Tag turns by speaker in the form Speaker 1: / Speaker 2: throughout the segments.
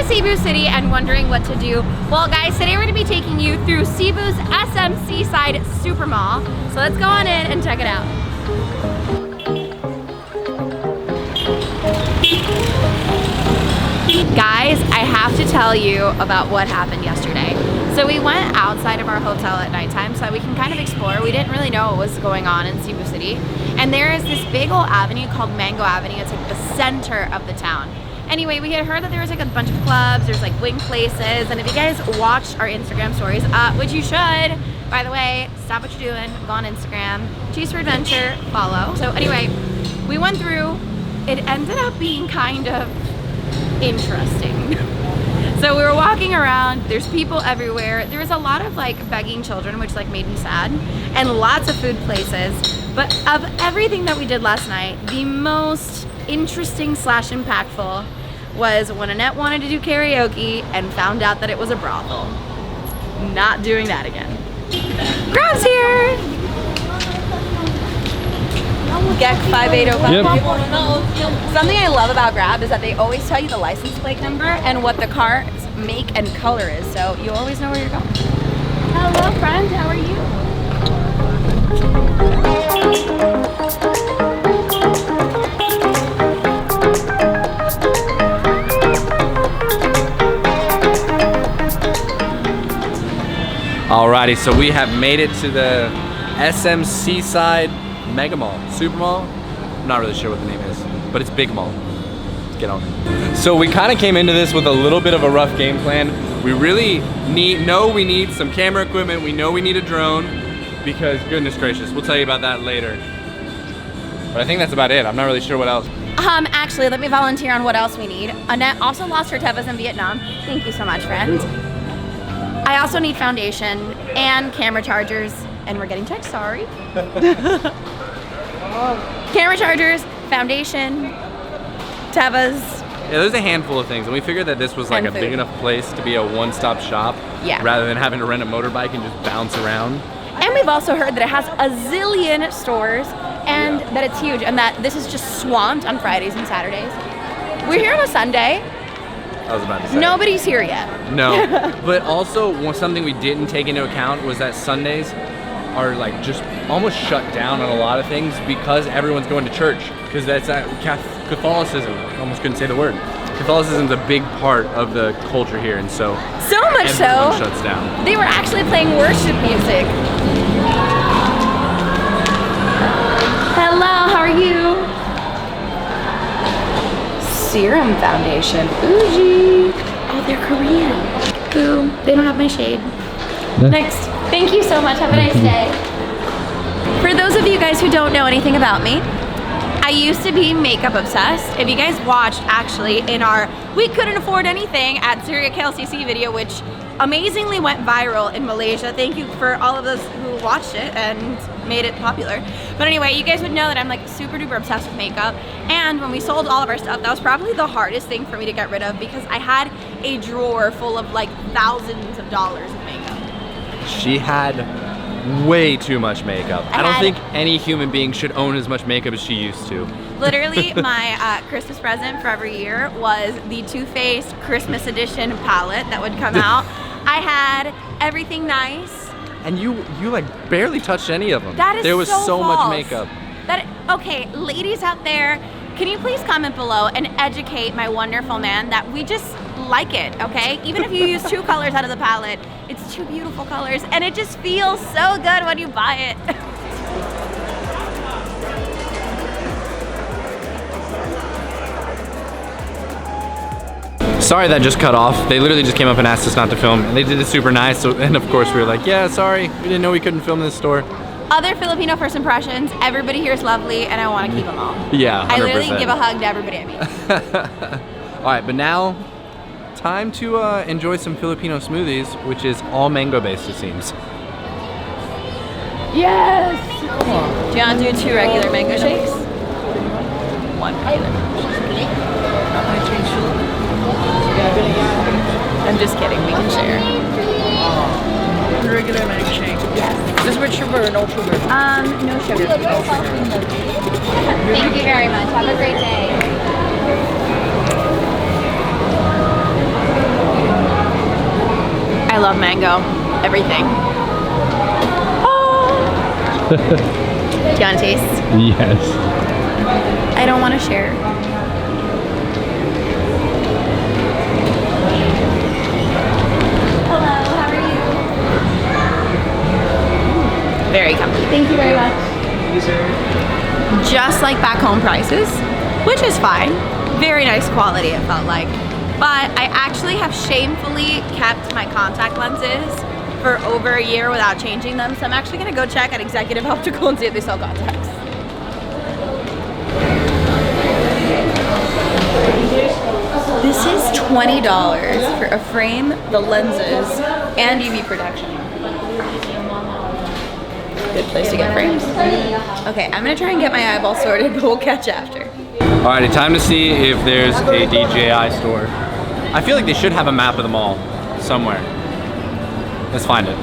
Speaker 1: Cebu City and wondering what to do. Well guys, today we're gonna be taking you through Cebu's SM Seaside Super Mall. So let's go on in and check it out. Guys, I have to tell you about what happened yesterday. So we went outside of our hotel at nighttime so we can kind of explore. We didn't really know what was going on in Cebu City. And there is this big old avenue called Mango Avenue. It's like the center of the town. Anyway, we had heard that there was like a bunch of clubs, there's like wing places, and if you guys watched our Instagram stories, which you should, by the way, stop what you're doing, go on Instagram, Cheese for Adventure, follow. So anyway, we went through, it ended up being kind of interesting. So we were walking around, there's people everywhere, there was a lot of like begging children, which like made me sad, and lots of food places. But of everything that we did last night, the most interesting / impactful was when Annette wanted to do karaoke and found out that it was a brothel. Not doing that again. Grab's here! Gek 5805. Yep. Something I love about Grab is that they always tell you the license plate number and what the car's make and color is, so you always know where you're going. Hello friend, how are you?
Speaker 2: Alrighty, so we have made it to the SM Seaside Mega Mall, Super Mall. I'm not really sure what the name is, but it's Big Mall. Let's get on. So we kind of came into this with a little bit of a rough game plan. We really know we need some camera equipment. We know we need a drone because goodness gracious, we'll tell you about that later. But I think that's about it. I'm not really sure what else.
Speaker 1: Actually, let me volunteer on what else we need. Annette also lost her tevas in Vietnam. Thank you so much, friend. I also need foundation and camera chargers, and we're getting checked, sorry. Camera chargers, foundation, tevas.
Speaker 2: Yeah, there's a handful of things, and we figured that this was like a big enough place to be a one-stop shop, rather than having to rent a motorbike and just bounce around.
Speaker 1: And we've also heard that it has a zillion stores, and that it's huge, and that this is just swamped on Fridays and Saturdays. We're here on a Sunday.
Speaker 2: I was about to say.
Speaker 1: Nobody's here yet.
Speaker 2: No, but also something we didn't take into account was that Sundays are like just almost shut down on a lot of things because everyone's going to church. Because that's Catholicism. I almost couldn't say the word. Catholicism is a big part of the culture here, and so
Speaker 1: much so
Speaker 2: shuts down.
Speaker 1: They were actually playing worship music. Hello, how are you? Serum foundation. Bougie. Oh, they're Korean. Boo. They don't have my shade. Next. Thank you so much. Have a nice day. For those of you guys who don't know anything about me, I used to be makeup obsessed. If you guys watched actually in our We Couldn't Afford Anything at Syria KLCC video, which amazingly went viral in Malaysia. Thank you for all of those who watched it and made it popular. But anyway, you guys would know that I'm like super duper obsessed with makeup. And when we sold all of our stuff, that was probably the hardest thing for me to get rid of because I had a drawer full of like thousands of dollars of makeup.
Speaker 2: She had way too much makeup. I don't think any human being should own as much makeup as she used to.
Speaker 1: Literally, my Christmas present for every year was the Too Faced Christmas edition palette that would come out. I had everything nice.
Speaker 2: And you like barely touched any of them.
Speaker 1: That is
Speaker 2: there was so
Speaker 1: false.
Speaker 2: much makeup.
Speaker 1: Okay, ladies out there, can you please comment below and educate my wonderful man that we just like it, okay? Even if you use 2 colors out of the palette, it's 2 beautiful colors, and it just feels so good when you buy it.
Speaker 2: Sorry that just cut off. They literally just came up and asked us not to film, and they did it super nice, so, and of course we were like, yeah, sorry, we didn't know we couldn't film in this store.
Speaker 1: Other Filipino first impressions, everybody here is lovely, and I want to keep them all.
Speaker 2: Yeah, 100%.
Speaker 1: I literally give a hug to everybody I meet.
Speaker 2: Alright, but now, time to enjoy some Filipino smoothies, which is all mango based, it seems.
Speaker 1: Yes! Do you want to do 2 regular mango shakes? 1 regular. I'm just kidding, we can share.
Speaker 3: Regular mango shake.
Speaker 1: Yes.
Speaker 3: Is this with sugar or no sugar?
Speaker 1: No sugar. Thank you very much. Have a great day. love mango. Everything. Oh. Do you want to taste?
Speaker 2: Yes.
Speaker 1: I don't want to share. Hello, how are you? Very comfy. Thank you very much. Just like back home prices, which is fine. Very nice quality, it felt like. But I actually have shamefully kept my contact lenses for over a year without changing them. So I'm actually gonna go check at Executive Optical and see if they sell contacts. This is $20 for a frame, the lenses, and UV protection. Good place to get frames. Okay, I'm gonna try and get my eyeball sorted, but we'll catch after.
Speaker 2: Alrighty, time to see if there's a DJI store. I feel like they should have a map of the mall somewhere. Let's find it.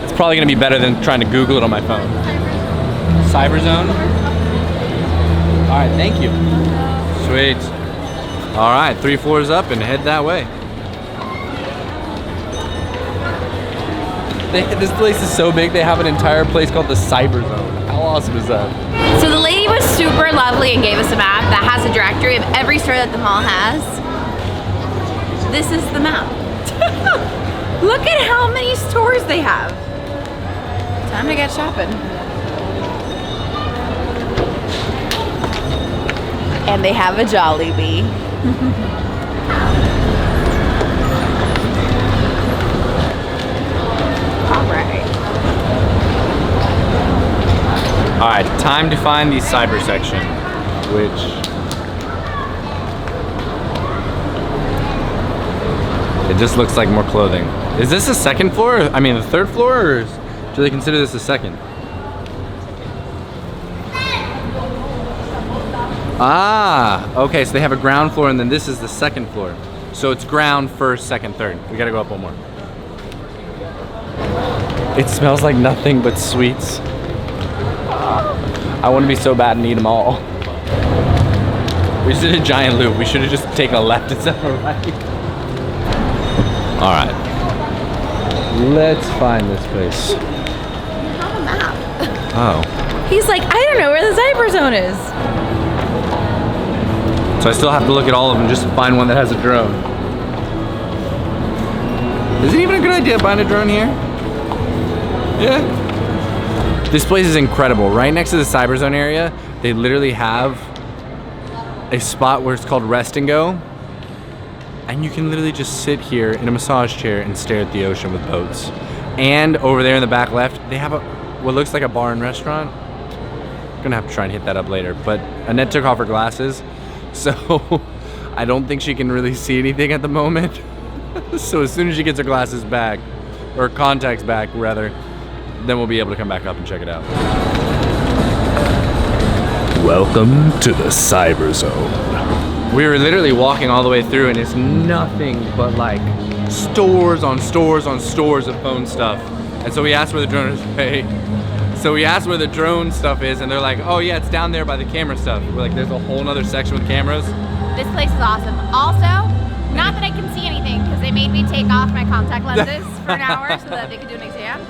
Speaker 2: It's probably gonna be better than trying to Google it on my phone. Cyberzone? Alright, thank you. Sweet. Alright, 3 floors up and head that way. This place is so big, they have an entire place called the Cyberzone. How awesome is that?
Speaker 1: So the lady was super lovely and gave us a map that has a directory of every store that the mall has. This is the map. Look at how many stores they have. Time to get shopping. And they have a Jollibee.
Speaker 2: Alright, time to find the cyber section, which it just looks like more clothing. Is this the second floor? I mean the third floor, or do they consider this the second? Ah, okay, so they have a ground floor and then this is the second floor. So it's ground, first, second, third. We gotta go up one more. It smells like nothing but sweets. I want to be so bad and eat them all. We just did a giant loop. We should have just taken a left instead of a right. Alright. Let's find this place.
Speaker 1: We have a map.
Speaker 2: Oh.
Speaker 1: He's like, I don't know where the cyber zone is.
Speaker 2: So I still have to look at all of them just to find one that has a drone. Is it even a good idea buying a drone here? Yeah. This place is incredible. Right next to the Cyberzone area, they literally have a spot where it's called Rest and Go. And you can literally just sit here in a massage chair and stare at the ocean with boats. And over there in the back left, they have what looks like a bar and restaurant. I'm gonna have to try and hit that up later. But Annette took off her glasses, so I don't think she can really see anything at the moment. So as soon as she gets her glasses back, or contacts back rather, then we'll be able to come back up and check it out.
Speaker 4: Welcome to the Cyber Zone.
Speaker 2: We were literally walking all the way through and it's nothing but like stores on stores on stores of phone stuff. And so we asked where the drone is. So we asked where the drone stuff is and they're like, oh yeah, it's down there by the camera stuff. We're like, there's a whole nother section with cameras.
Speaker 1: This place is awesome. Also, not that I can see anything because they made me take off my contact lenses for an hour so that they could do an exam.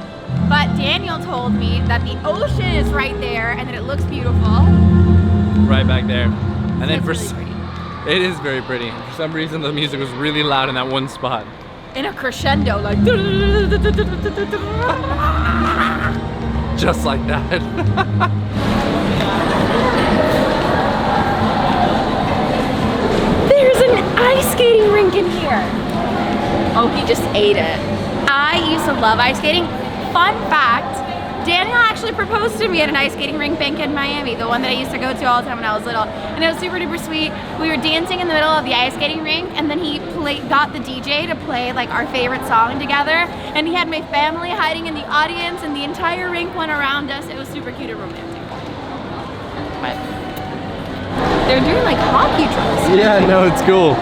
Speaker 1: But Daniel told me that the ocean is right there and that it looks beautiful.
Speaker 2: Right back there. And then
Speaker 1: It's really pretty.
Speaker 2: it is very pretty. For some reason the music was really loud in that one spot.
Speaker 1: In a crescendo, like
Speaker 2: Just like that.
Speaker 1: there's an ice skating rink in here. Oh, he just ate it. I used to love ice skating. Fun fact, Daniel actually proposed to me at an ice skating rink back in Miami, the one that I used to go to all the time when I was little. And it was super duper sweet. We were dancing in the middle of the ice skating rink and then he got the DJ to play like our favorite song together. And he had my family hiding in the audience and the entire rink went around us. It was super cute and romantic. But they're doing like hockey drills.
Speaker 2: Yeah, no, it's cool.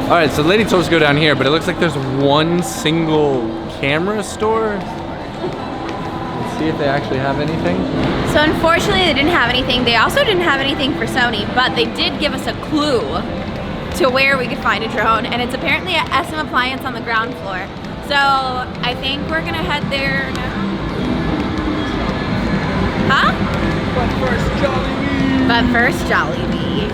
Speaker 2: All right, so the lady told us to go down here, but it looks like there's one single camera store. Let's see if they actually have anything.
Speaker 1: So unfortunately they didn't have anything. They also didn't have anything for Sony, but they did give us a clue to where we could find a drone, and it's apparently at SM Appliance on the ground floor. So I think we're gonna head there now. Huh?
Speaker 2: But first, Jollibee.
Speaker 1: But first, Jollibee.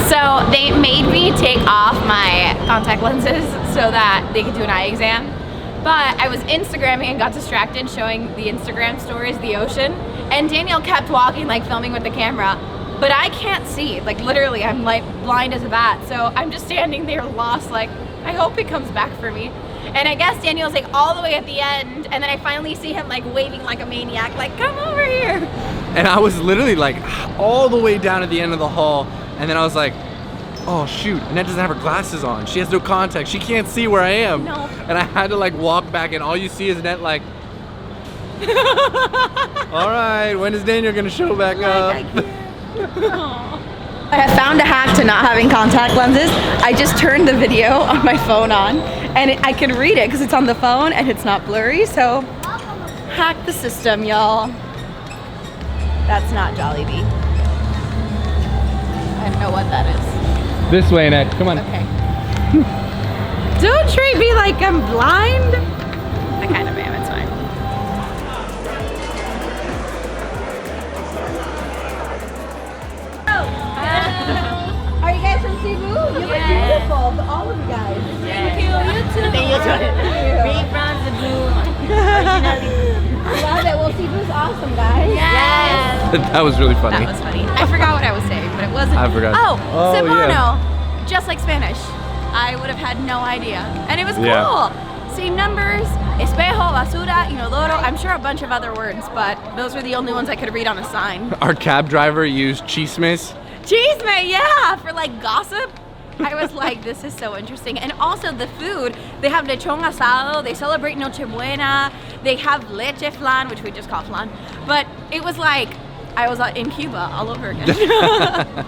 Speaker 1: So they made me take off my contact lenses so that they could do an eye exam. But I was Instagramming and got distracted showing the Instagram stories, the ocean. And Daniel kept walking, like filming with the camera. But I can't see, like literally I'm like blind as a bat. So I'm just standing there lost, like I hope he comes back for me. And I guess Daniel's like all the way at the end, and then I finally see him like waving like a maniac, like come over here.
Speaker 2: And I was literally like all the way down at the end of the hall, and then I was like, oh shoot, Annette doesn't have her glasses on. She has no contacts. She can't see where I am.
Speaker 1: No.
Speaker 2: And I had to like walk back, and all you see is Annette like, all right, when is Daniel gonna show back up?
Speaker 1: I have found a hack to not having contact lenses. I just turned the video on my phone on, and I can read it because it's on the phone and it's not blurry. So, hack the system, y'all. That's not Jollibee. I don't know what that is.
Speaker 2: This way, Annette. Come on.
Speaker 1: Okay. Don't treat me like I'm blind. I kind of am. It's fine. Are you guys from Cebu? You look beautiful, all of you guys.
Speaker 5: Thank you, you too.
Speaker 1: Thank you.
Speaker 5: We from Cebu. Originally.
Speaker 1: I love it. Well, Cebu's awesome, guys.
Speaker 5: Yes.
Speaker 2: That was really funny.
Speaker 1: That was funny. I forgot what I was saying, but it wasn't.
Speaker 2: I forgot.
Speaker 1: Oh,
Speaker 2: Oh,
Speaker 1: Cebuano.
Speaker 2: yeah.
Speaker 1: Just like Spanish. I would have had no idea. And it was cool.
Speaker 2: Yeah.
Speaker 1: Same numbers. Espejo, basura, inodoro. I'm sure a bunch of other words, but those were the only ones I could read on a sign.
Speaker 2: Our cab driver used chismes.
Speaker 1: Chisme, yeah, for like gossip. I was like, this is so interesting. And also the food, they have lechon asado, they celebrate Nochebuena, they have leche flan, which we just call flan. But it was like, I was in Cuba all over again.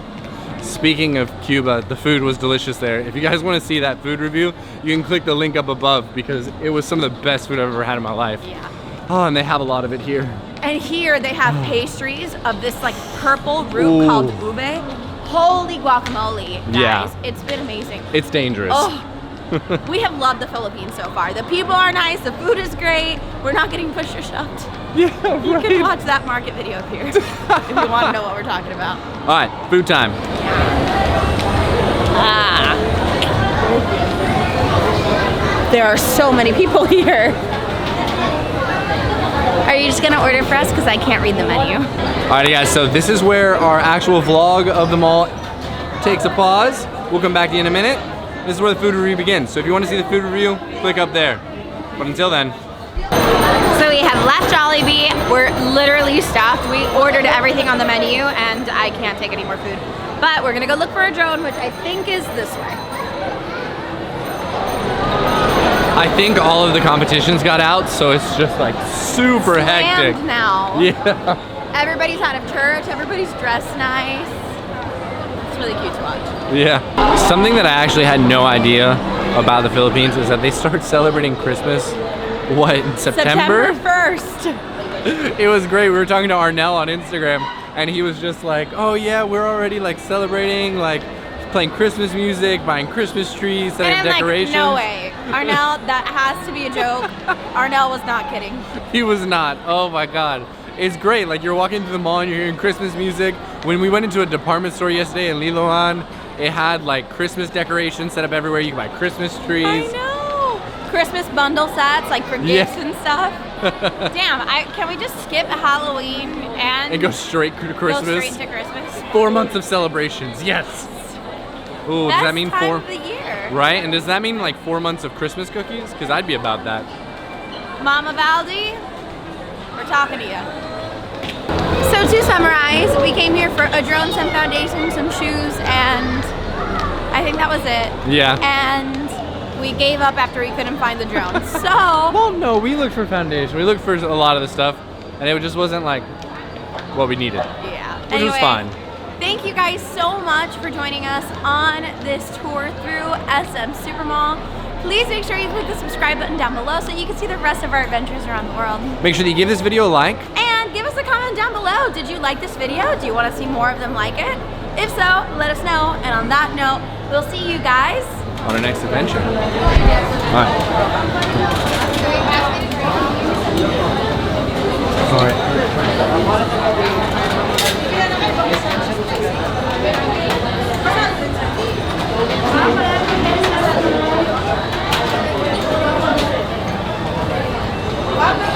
Speaker 2: Speaking of Cuba, the food was delicious there. If you guys want to see that food review, you can click the link up above because it was some of the best food I've ever had in my life.
Speaker 1: Yeah.
Speaker 2: Oh, and they have a lot of it here.
Speaker 1: And here they have pastries of this like purple root
Speaker 2: Ooh.
Speaker 1: called ube. Holy guacamole, guys.
Speaker 2: Yeah.
Speaker 1: It's been amazing.
Speaker 2: It's dangerous.
Speaker 1: Oh, we have loved the Philippines so far. The people are nice, the food is great. We're not getting pushed or shoved.
Speaker 2: Yeah,
Speaker 1: You
Speaker 2: right.
Speaker 1: can watch that market video up here if you want to know what we're talking about.
Speaker 2: All right, food time.
Speaker 1: There are so many people here. Are you just gonna order for us? Because I can't read the menu.
Speaker 2: All right, guys, so this is where our actual vlog of the mall takes a pause. We'll come back to you in a minute. This is where the food review begins. So if you want to see the food review, click up there. But until then.
Speaker 1: So we have left Jollibee. We're literally stuffed. We ordered everything on the menu and I can't take any more food. But we're gonna go look for a drone, which I think is this way.
Speaker 2: I think all of the competitions got out, so it's just like super hectic.
Speaker 1: Slammed now.
Speaker 2: Yeah.
Speaker 1: Everybody's out of church. Everybody's dressed nice. It's really cute to watch.
Speaker 2: Yeah. Something that I actually had no idea about the Philippines is that they start celebrating Christmas, what, in September?
Speaker 1: September 1st.
Speaker 2: It was great. We were talking to Arnell on Instagram, and he was just like, oh yeah, we're already like celebrating, like playing Christmas music, buying Christmas trees, setting up
Speaker 1: And I'm
Speaker 2: decorations.
Speaker 1: like, no way. Arnell, that has to be a joke. Arnell was not kidding.
Speaker 2: He was not. Oh my God. It's great. Like you're walking through the mall and you're hearing Christmas music. When we went into a department store yesterday in Liloan, it had like Christmas decorations set up everywhere. You can buy Christmas trees.
Speaker 1: I know. Christmas bundle sets, like for gifts and stuff. Damn, can we just skip Halloween
Speaker 2: And go straight to Christmas.
Speaker 1: Go straight to Christmas.
Speaker 2: 4 months of celebrations. Yes. Ooh, does that mean
Speaker 1: Best time
Speaker 2: 4?
Speaker 1: of the year.
Speaker 2: Right? And does that mean like 4 months of Christmas cookies? Because I'd be about that.
Speaker 1: Mama Valdi, we're talking to you. So to summarize, we came here for a drone, some foundation, some shoes, and I think that was it.
Speaker 2: Yeah.
Speaker 1: And we gave up after we couldn't find the drone. So,
Speaker 2: Well, no, we looked for foundation. We looked for a lot of the stuff, and it just wasn't like what we needed.
Speaker 1: yeah.
Speaker 2: Which was fine.
Speaker 1: Thank you guys so much for joining us on this tour through SM Supermall. Please make sure you click the subscribe button down below so you can see the rest of our adventures around the world.
Speaker 2: Make sure that you give this video a like.
Speaker 1: And give us a comment down below. Did you like this video? Do you want to see more of them like it? If so, let us know. And on that note, we'll see you guys
Speaker 2: on our next adventure. All right.